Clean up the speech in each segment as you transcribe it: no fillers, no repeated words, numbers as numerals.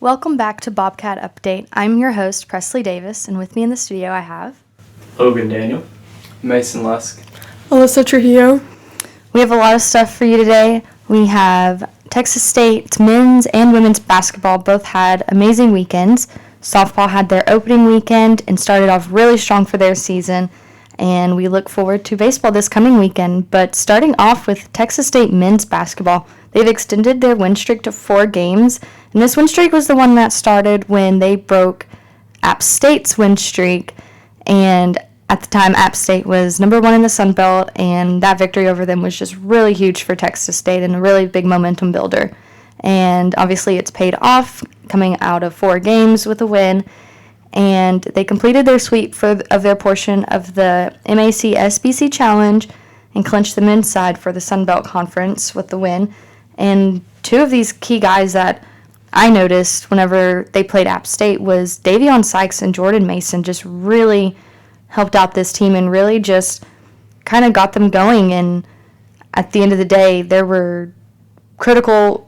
Welcome back to Bobcat Update. I'm your host, Presley Davis, and with me in the studio I have Logan Daniel, Mason Lusk, Alyssa Trujillo. We have a lot of stuff for you today. We have Texas State's men's and women's basketball both had amazing weekends. Softball had their opening weekend and started off really strong for their season, and we look forward to baseball this coming weekend. But starting off with Texas State men's basketball, they've extended their win streak to 4 games, and this win streak was the one that started when they broke App State's win streak, and at the time App State was number 1 in the Sun Belt, and that victory over them was just really huge for Texas State and a really big momentum builder. And obviously it's paid off, coming out of 4 games with a win, and they completed their sweep of their portion of the MAC SBC Challenge and clinched the men's side for the Sun Belt Conference with the win. And 2 of these key guys that I noticed whenever they played App State was Davion Sykes and Jordan Mason just really helped out this team and really just kind of got them going. And at the end of the day, there were critical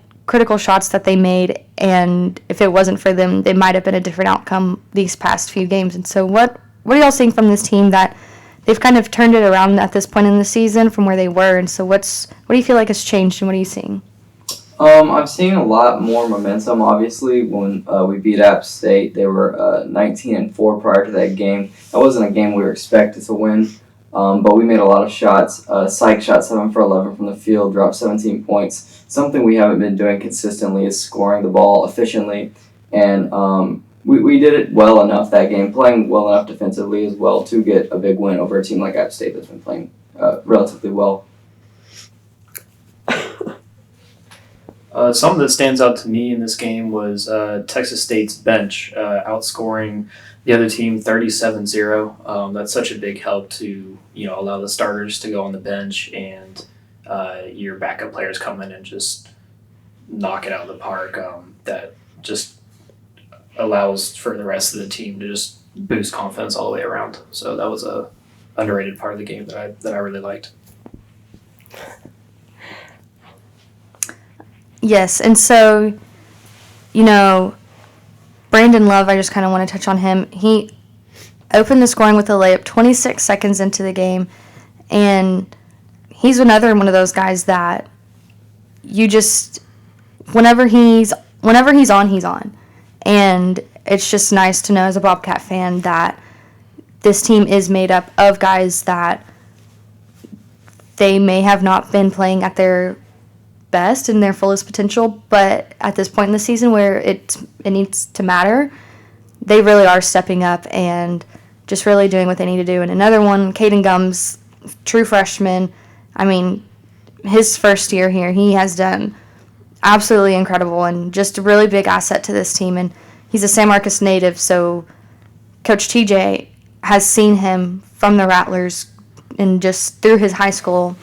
shots that they made, and if it wasn't for them, they might have been a different outcome these past few games. And so what are y'all seeing from this team that they've kind of turned it around at this point in the season from where they were? And so what do you feel like has changed, and what are you seeing? I'm seeing a lot more momentum. Obviously, when we beat App State, they were 19-4 prior to that game. That wasn't a game we were expected to win, but we made a lot of shots. Sykes shot 7 for 11 from the field, dropped 17 points. Something we haven't been doing consistently is scoring the ball efficiently, and we did it well enough that game, playing well enough defensively as well to get a big win over a team like App State that's been playing relatively well. Something that stands out to me in this game was Texas State's bench outscoring the other team 37-0. That's such a big help to allow the starters to go on the bench and your backup players come in and just knock it out of the park. That just allows for the rest of the team to just boost confidence all the way around. So that was a underrated part of the game that I really liked. Yes, and so, Brandon Love, I just kind of want to touch on him. He opened the scoring with a layup 26 seconds into the game, and he's another one of those guys that you just, whenever he's on, he's on. And it's just nice to know as a Bobcat fan that this team is made up of guys that they may have not been playing at their best and their fullest potential, but at this point in the season where it needs to matter, they really are stepping up and just really doing what they need to do. And another one, Caden Gums, true freshman. I mean, his first year here, he has done absolutely incredible and just a really big asset to this team. And he's a San Marcos native, so Coach TJ has seen him from the Rattlers and just through his high school.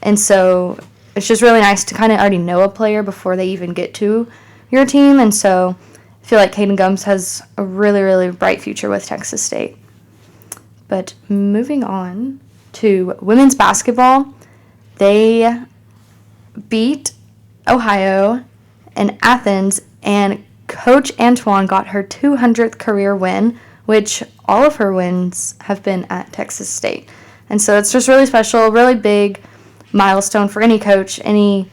And so it's just really nice to kind of already know a player before they even get to your team. And so I feel like Caden Gums has a really, really bright future with Texas State. But moving on to women's basketball, they beat Ohio and Athens, and Coach Antoine got her 200th career win, which all of her wins have been at Texas State. And so it's just really special, really big milestone for any coach, any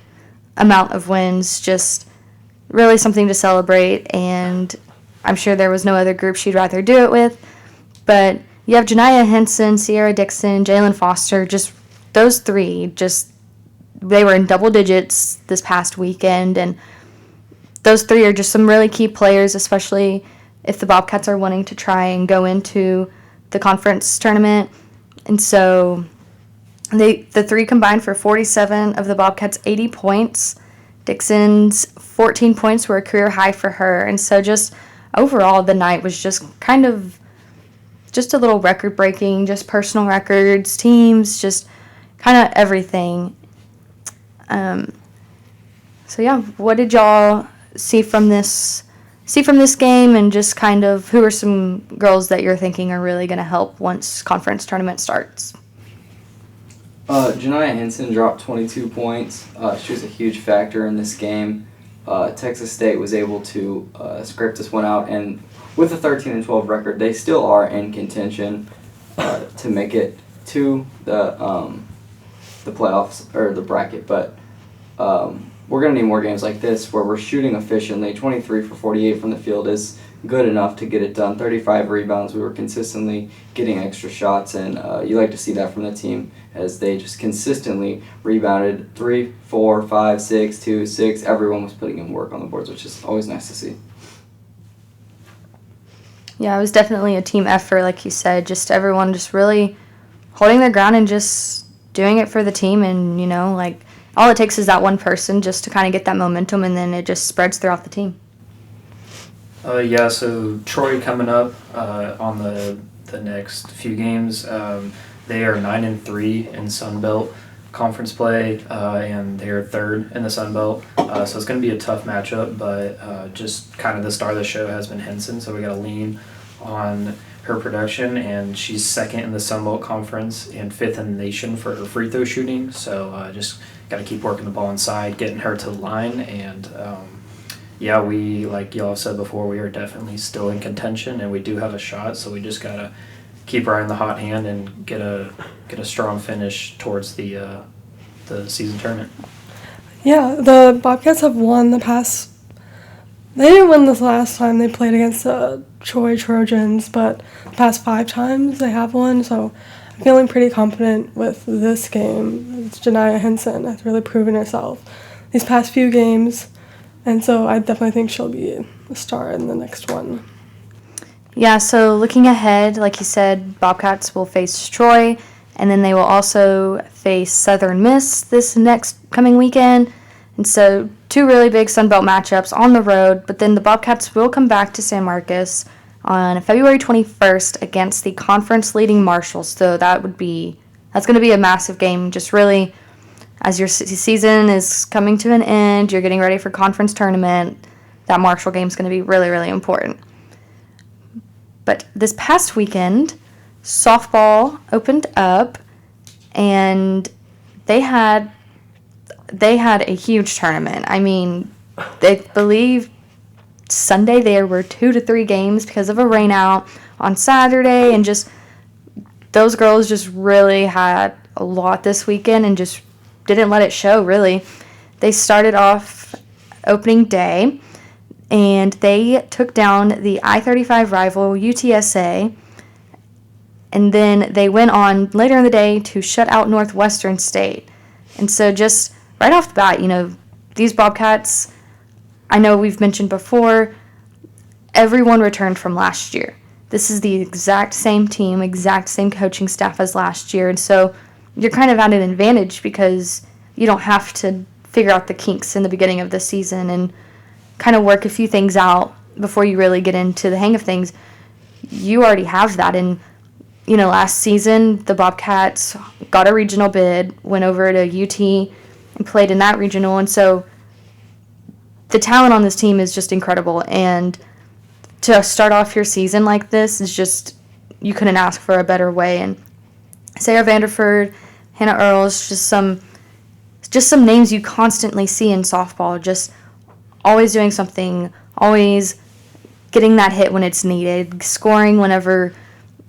amount of wins, just really something to celebrate. And I'm sure there was no other group she'd rather do it with. But you have Janiah Henson, Sierra Dixon, Jalen Foster, just those 3, they were in double digits this past weekend. And those 3 are just some really key players, especially if the Bobcats are wanting to try and go into the conference tournament. And so the 3 combined for 47 of the Bobcats' 80 points. Dixon's 14 points were a career high for her. And so just overall, the night was just kind of just a little record-breaking, just personal records, teams, just kind of everything. So yeah, what did y'all see from this game, and just kind of who are some girls that you're thinking are really going to help once conference tournament starts? Janiah Henson dropped 22 points. She was a huge factor in this game. Texas State was able to scrape this one out, and with a 13-12 record, they still are in contention to make it to the playoffs or the bracket. But we're gonna need more games like this where we're shooting efficiently. 23 for 48 from the field is good enough to get it done. 35 rebounds. We were consistently getting extra shots, and you like to see that from the team as they just consistently rebounded 3, 4, 5, 6, 2, 6. Everyone was putting in work on the boards, which is always nice to see. Yeah, it was definitely a team effort, like you said. Just everyone just really holding their ground and just doing it for the team. And, like, all it takes is that one person just to kind of get that momentum, and then it just spreads throughout the team. Yeah, so Troy coming up on the next few games. They are 9-3 in Sun Belt conference play, and they are third in the Sun Belt. So it's going to be a tough matchup, but just kind of the star of the show has been Henson, so we got to lean on her production, and she's second in the Sun Belt Conference and fifth in the nation for her free throw shooting. So just got to keep working the ball inside, getting her to the line, and yeah, we, like y'all have said before, we are definitely still in contention, and we do have a shot, so we just got to keep her in the hot hand and get a strong finish towards the season tournament. Yeah, the Bobcats have won the past. They didn't win this last time they played against the Troy Trojans, but the past 5 times they have won. So I'm feeling pretty confident with this game. It's Janiyah Henson has really proven herself these past few games, and so I definitely think she'll be a star in the next one. Yeah, so looking ahead, like you said, Bobcats will face Troy, and then they will also face Southern Miss this next coming weekend. And so 2 really big Sun Belt matchups on the road, but then the Bobcats will come back to San Marcos on February 21st against the conference-leading Marshall. So that's going to be a massive game, just really as your season is coming to an end, you're getting ready for conference tournament, that Marshall game is going to be really, really important. But this past weekend, softball opened up, and they had a huge tournament. I mean, they believe Sunday there were 2 to 3 games because of a rainout on Saturday, and just those girls just really had a lot this weekend and just didn't let it show, really. They started off opening day, and they took down the I-35 rival UTSA, and then they went on later in the day to shut out Northwestern State. And so just right off the bat, these Bobcats, I know we've mentioned before, everyone returned from last year. This is the exact same team, exact same coaching staff as last year, and so you're kind of at an advantage because you don't have to figure out the kinks in the beginning of the season and kind of work a few things out before you really get into the hang of things. You already have that. And, last season, the Bobcats got a regional bid, went over to UT and played in that regional. And so the talent on this team is just incredible. And to start off your season like this is just, you couldn't ask for a better way. And Sarah Vanderford, Hannah Earls, just some names you constantly see in softball, just always doing something, always getting that hit when it's needed, scoring whenever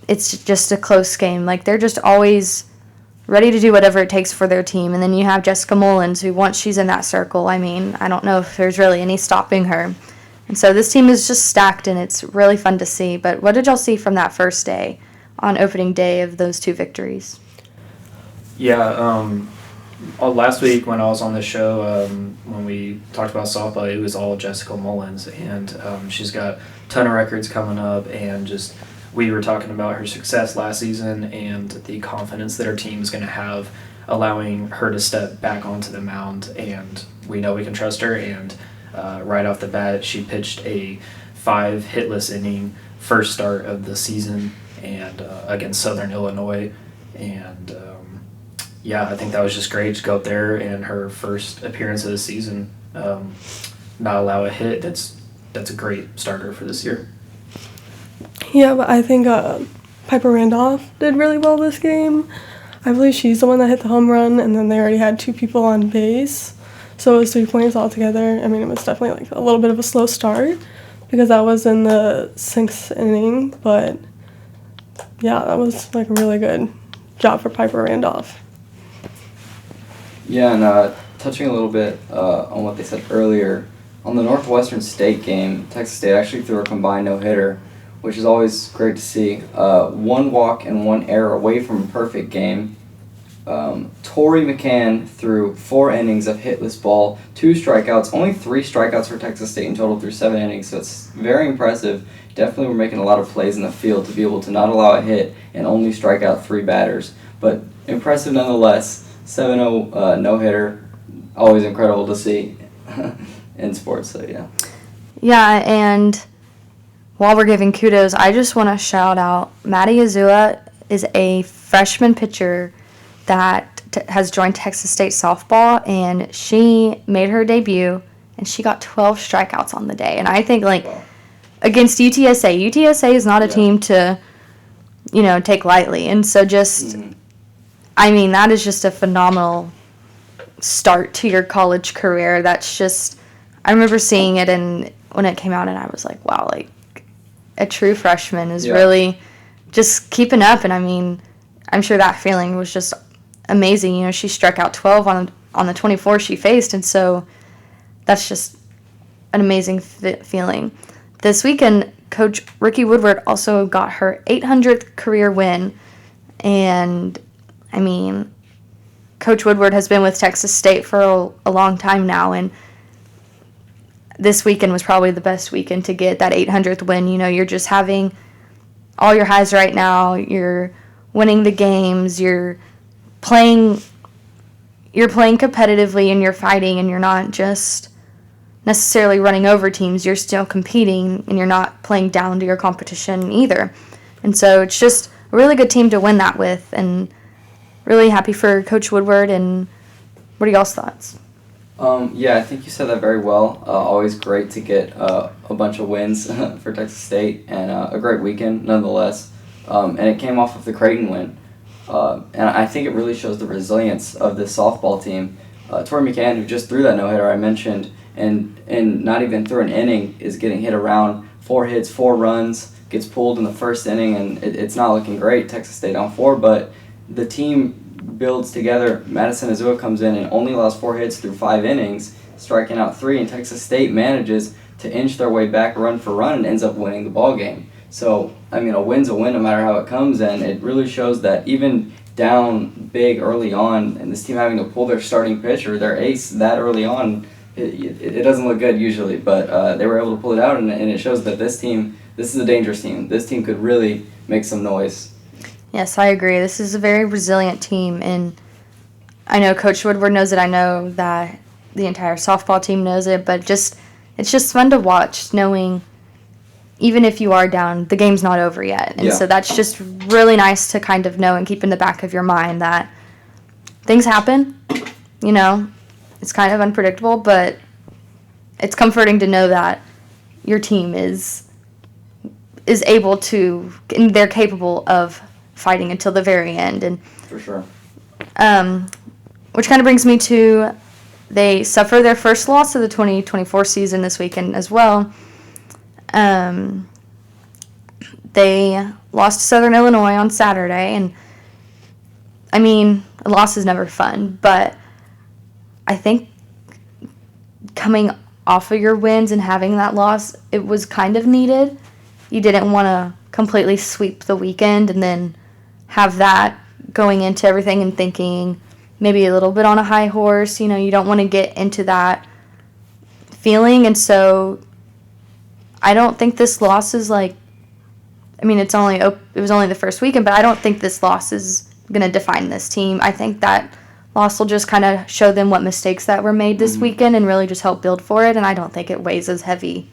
it's just a close game. Like, they're just always ready to do whatever it takes for their team. And then you have Jessica Mullins, who once she's in that circle, I don't know if there's really any stopping her. And so this team is just stacked, and it's really fun to see. But what did y'all see from that first day on opening day of those 2 victories? Yeah, last week when I was on the show, when we talked about softball, it was all Jessica Mullins, and she's got a ton of records coming up, and just we were talking about her success last season and the confidence that her team is going to have, allowing her to step back onto the mound, and we know we can trust her. And right off the bat, she pitched a 5 hitless inning first start of the season and against Southern Illinois, and yeah, I think that was just great to go up there and her first appearance of the season, not allow a hit. That's a great starter for this year. Yeah, but I think Piper Randolph did really well this game. I believe she's the one that hit the home run, and then they already had 2 people on base. So it was 3 points altogether. I mean, it was definitely like a little bit of a slow start because that was in the 6th inning. But yeah, that was like a really good job for Piper Randolph. Yeah, and touching a little bit on what they said earlier, on the Northwestern State game, Texas State actually threw a combined no-hitter, which is always great to see. 1 walk and 1 error away from a perfect game. Torrey McCann threw 4 innings of hitless ball, 2 strikeouts, only 3 strikeouts for Texas State in total through 7 innings, so it's very impressive. Definitely we're making a lot of plays in the field to be able to not allow a hit and only strike out 3 batters. But impressive nonetheless. 7-0 no-hitter, always incredible to see in sports, so yeah. Yeah, and while we're giving kudos, I just want to shout out Maddie Azua is a freshman pitcher that has joined Texas State softball, and she made her debut, and she got 12 strikeouts on the day. And I think, like, against UTSA is not a team to, take lightly. And so just, I mean, that is just a phenomenal start to your college career. That's just, I remember seeing it and when it came out, and I was like, wow, like, a true freshman is really just keeping up. And I mean, I'm sure that feeling was just amazing. She struck out 12 on the 24 she faced, and so that's just an amazing feeling. This weekend, Coach Ricky Woodward also got her 800th career win, and I mean, Coach Woodward has been with Texas State for a long time now, and this weekend was probably the best weekend to get that 800th win. You're just having all your highs right now. You're winning the games. You're playing competitively, and you're fighting, and you're not just necessarily running over teams. You're still competing, and you're not playing down to your competition either. And so it's just a really good team to win that with, and really happy for Coach Woodward. And what are y'all's thoughts? Yeah, I think you said that very well. Always great to get a bunch of wins for Texas State, and a great weekend nonetheless. And it came off of the Creighton win. And I think it really shows the resilience of this softball team. Torrey McCann, who just threw that no-hitter I mentioned, and not even through an inning, is getting hit around. 4 hits, 4 runs, gets pulled in the first inning, and it's not looking great. Texas State on 4, but the team builds together. Madison Azua comes in and only allows 4 hits through 5 innings, striking out 3, and Texas State manages to inch their way back run for run and ends up winning the ball game. So, I mean, a win's a win no matter how it comes, and it really shows that even down big early on, and this team having to pull their starting pitcher, their ace, that early on, it doesn't look good usually, but they were able to pull it out, and it shows that this is a dangerous team. This team could really make some noise. Yes, I agree. This is a very resilient team, and I know Coach Woodward knows it. I know that the entire softball team knows it, but it's just fun to watch, knowing even if you are down, the game's not over yet. And so that's just really nice to kind of know and keep in the back of your mind that things happen. It's kind of unpredictable, but it's comforting to know that your team is able to, and they're capable of fighting until the very end. And For sure. Which kind of brings me to, they suffer their first loss of the 2024 season this weekend as well. They lost to Southern Illinois on Saturday, and I mean, a loss is never fun, but I think coming off of your wins and having that loss, it was kind of needed. You didn't want to completely sweep the weekend and then have that going into everything and thinking maybe a little bit on a high horse. You don't want to get into that feeling, and so I don't think this loss is it was only the first weekend, but I don't think this loss is going to define this team. I think that loss will just kind of show them what mistakes that were made this weekend and really just help build for it, and I don't think it weighs as heavy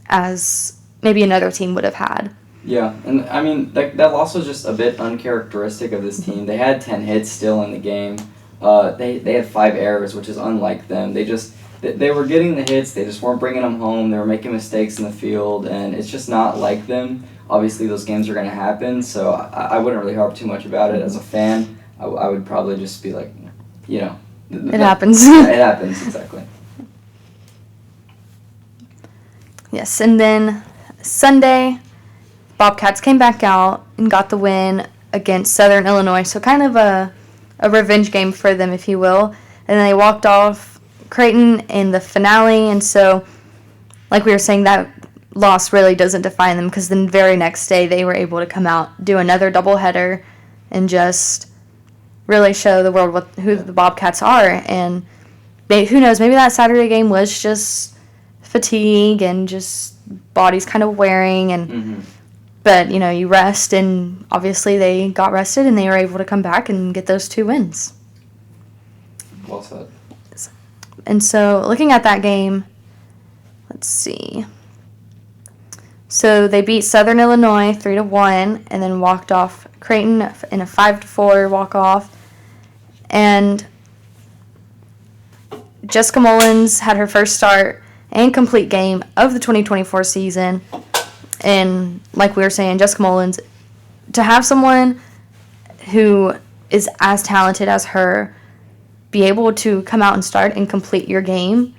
as maybe another team would have had. Yeah, and I mean, that loss was just a bit uncharacteristic of this team. They had 10 hits still in the game. They had 5 errors, which is unlike them. They were getting the hits, they just weren't bringing them home, they were making mistakes in the field, and it's just not like them. Obviously, those games are going to happen, so I wouldn't really harp too much about it. As a fan, I would probably just be like, It happens. Yeah, it happens, exactly. Yes, and then Sunday, Bobcats came back out and got the win against Southern Illinois. So kind of a revenge game for them, if you will. And then they walked off Creighton in the finale. And so, like we were saying, that loss really doesn't define them because the very next day they were able to come out, do another doubleheader, and just really show the world who the Bobcats are. And who knows, maybe that Saturday game was just fatigue and just bodies kind of wearing. And But, you rest, and obviously they got rested, and they were able to come back and get those 2 wins. Well said. And so, looking at that game, let's see. So, they beat Southern Illinois 3-1, and then walked off Creighton in a 5-4 walk-off. And Jessica Mullins had her first start and complete game of the 2024 season. And like we were saying, Jessica Mullins, to have someone who is as talented as her be able to come out and start and complete your game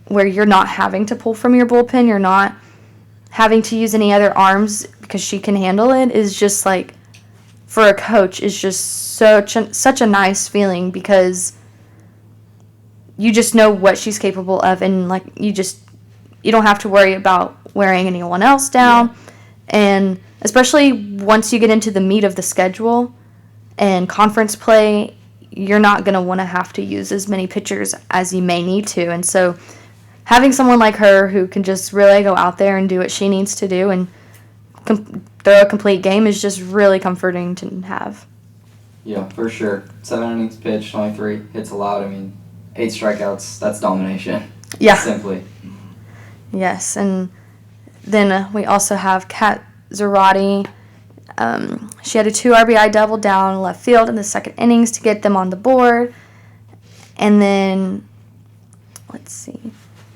where you're not having to pull from your bullpen, you're not having to use any other arms because she can handle it, is just like, for a coach, is just such a nice feeling because you just know what she's capable of, and like you don't have to worry about wearing anyone else down. And especially once you get into the meat of the schedule and conference play, you're not going to want to have to use as many pitchers as you may need to. And so having someone like her who can just really go out there and do what she needs to do and throw a complete game is just really comforting to have. Yeah, for sure. 7 innings pitched, only 3 hits allowed. I mean, 8 strikeouts, that's domination. Yeah. Simply. Yes, and then we also have Kat Zarate. She had a 2 RBI double down left field in the second innings to get them on the board. And then, let's see.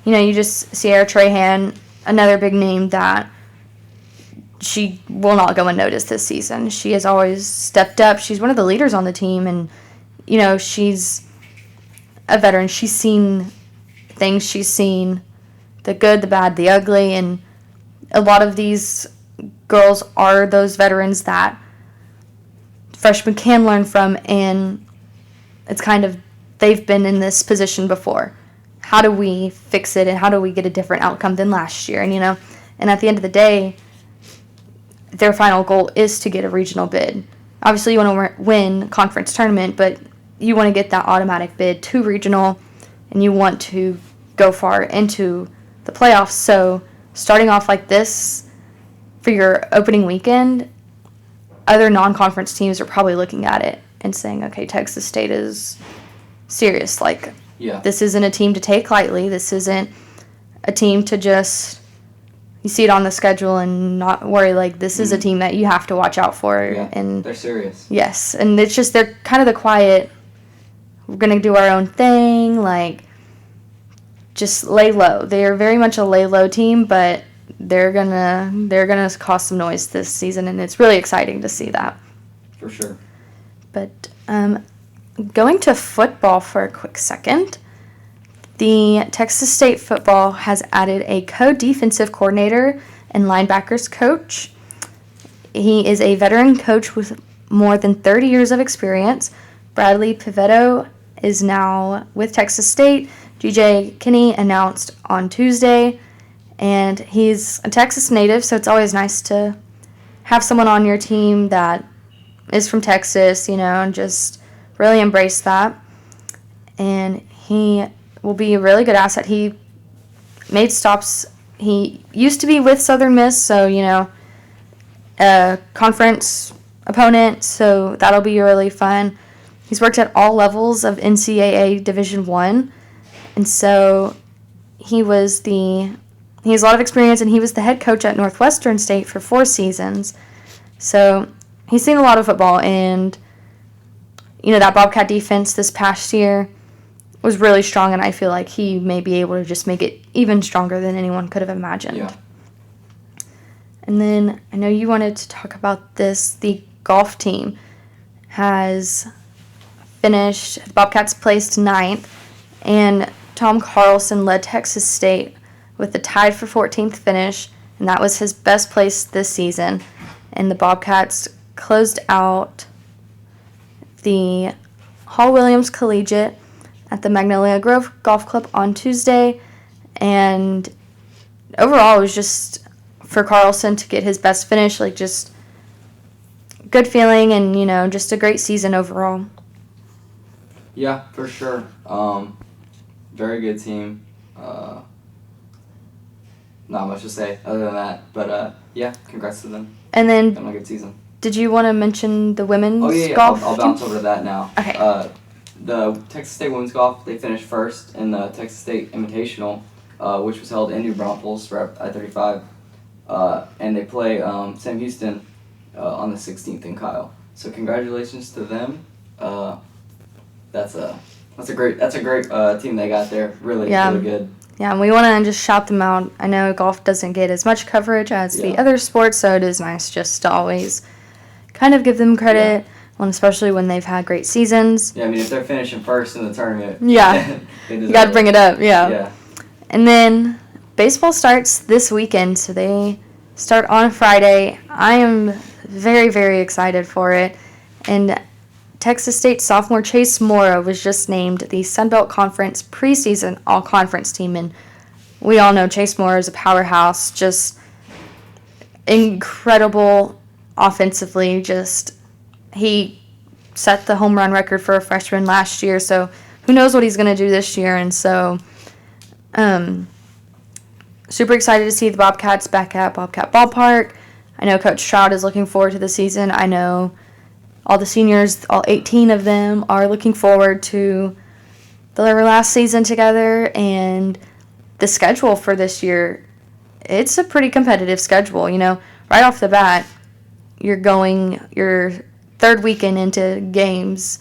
You just Sierra Trahan, another big name that she will not go unnoticed this season. She has always stepped up. She's one of the leaders on the team, and, she's a veteran. She's seen things. She's seen the good, the bad, the ugly, and a lot of these girls are those veterans that freshmen can learn from, and it's kind of, they've been in this position before. How do we fix it, and how do we get a different outcome than last year? And, and at the end of the day, their final goal is to get a regional bid. Obviously, you want to win conference tournament, but you want to get that automatic bid to regional, and you want to go far into the playoffs. So starting off like this for your opening weekend, other non-conference teams are probably looking at it and saying, okay, Texas State is serious. Like, This isn't a team to take lightly. This isn't a team to just, you see it on the schedule and not worry. Like, this is a team that you have to watch out for. Yeah, and they're serious. Yes, and it's just, they're kind of the quiet, we're going to do our own thing, like, just lay low. They are very much a lay low team, but they're gonna cause some noise this season, and it's really exciting to see that. For sure. But going to football for a quick second, the Texas State football has added a co-defensive coordinator and linebackers coach. He is a veteran coach with more than 30 years of experience. Bradley Pivetto is now with Texas State. DJ Kinney announced on Tuesday, and he's a Texas native, so it's always nice to have someone on your team that is from Texas, and just really embrace that. And he will be a really good asset. He made stops. He used to be with Southern Miss, so, a conference opponent, so that'll be really fun. He's worked at all levels of NCAA Division I, and so he has a lot of experience, and he was the head coach at Northwestern State for 4 seasons. So he's seen a lot of football, and, that Bobcat defense this past year was really strong, and I feel like he may be able to just make it even stronger than anyone could have imagined. Yeah. And then I know you wanted to talk about this. The golf team has finished, the Bobcats placed ninth, and Tom Carlson led Texas State with the tied for 14th finish, and that was his best place this season. And the Bobcats closed out the Hall Williams Collegiate at the Magnolia Grove Golf Club on Tuesday, and overall it was just for Carlson to get his best finish, like just good feeling and, just a great season overall. Yeah, for sure. Very good team. Not much to say other than that, but yeah, congrats to them. And then, Having a good season. did you want to mention the women's Oh yeah, golf? I'll bounce over to that now. Okay. The Texas State women's golf, they finished first in the Texas State Invitational, which was held in New Braunfels for I-35, and they play Sam Houston on the 16th in Kyle. So congratulations to them. That's a great team they got there. Really good. Yeah, and we want to just shout them out. I know golf doesn't get as much coverage as the other sports, so it is nice just to always kind of give them credit, especially when they've had great seasons. Yeah, I mean, if they're finishing first in the tournament, Yeah, you got to bring it up, yeah. And then baseball starts this weekend, so they start on Friday. I am very, very excited for it. And Texas State sophomore Chase Mora was just named the Sun Belt Conference preseason all-conference team, and we all know Chase Mora is a powerhouse, just incredible offensively. Just he set the home run record for a freshman last year, so who knows what he's going to do this year. And so super excited to see the Bobcats back at Bobcat Ballpark. I know Coach Trout is looking forward to the season. I know all the seniors, all 18 of them, are looking forward to their last season together. And the schedule for this year, it's a pretty competitive schedule. Right off the bat, you're going your third weekend into games.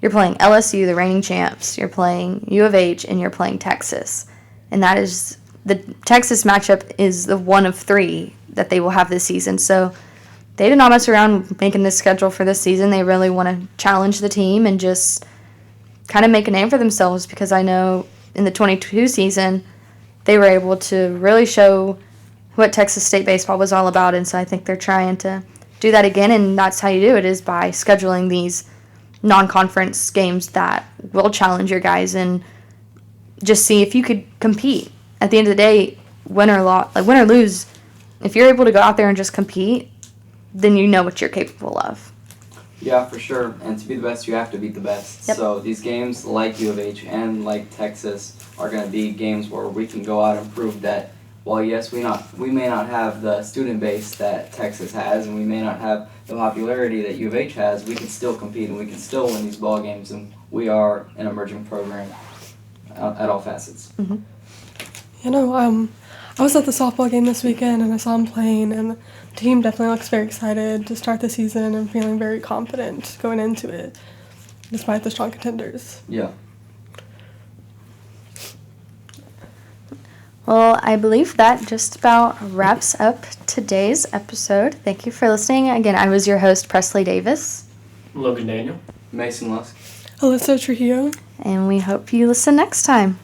You're playing LSU, the reigning champs. You're playing U of H, and you're playing Texas. And that is the Texas matchup is the one of three that they will have this season. So they did not mess around making this schedule for this season. They really want to challenge the team and just kind of make a name for themselves, because I know in the 22 season they were able to really show what Texas State baseball was all about. And so I think they're trying to do that again, and that's how you do it, is by scheduling these non-conference games that will challenge your guys and just see if you could compete. At the end of the day, win or lose, if you're able to go out there and just compete, then you know what you're capable of. Yeah, for sure. And to be the best, you have to beat the best. Yep. So these games, like U of H and like Texas, are going to be games where we can go out and prove that, while yes, we may not have the student base that Texas has, and we may not have the popularity that U of H has, we can still compete and we can still win these ball games. And we are an emerging program at all facets. Mm-hmm. I was at the softball game this weekend, and I saw them playing, and the team definitely looks very excited to start the season and feeling very confident going into it, despite the strong contenders. Yeah. Well, I believe that just about wraps up today's episode. Thank you for listening. Again, I was your host, Presley Davis. Logan Daniel. Mason Lusk. Alyssa Trujillo. And we hope you listen next time.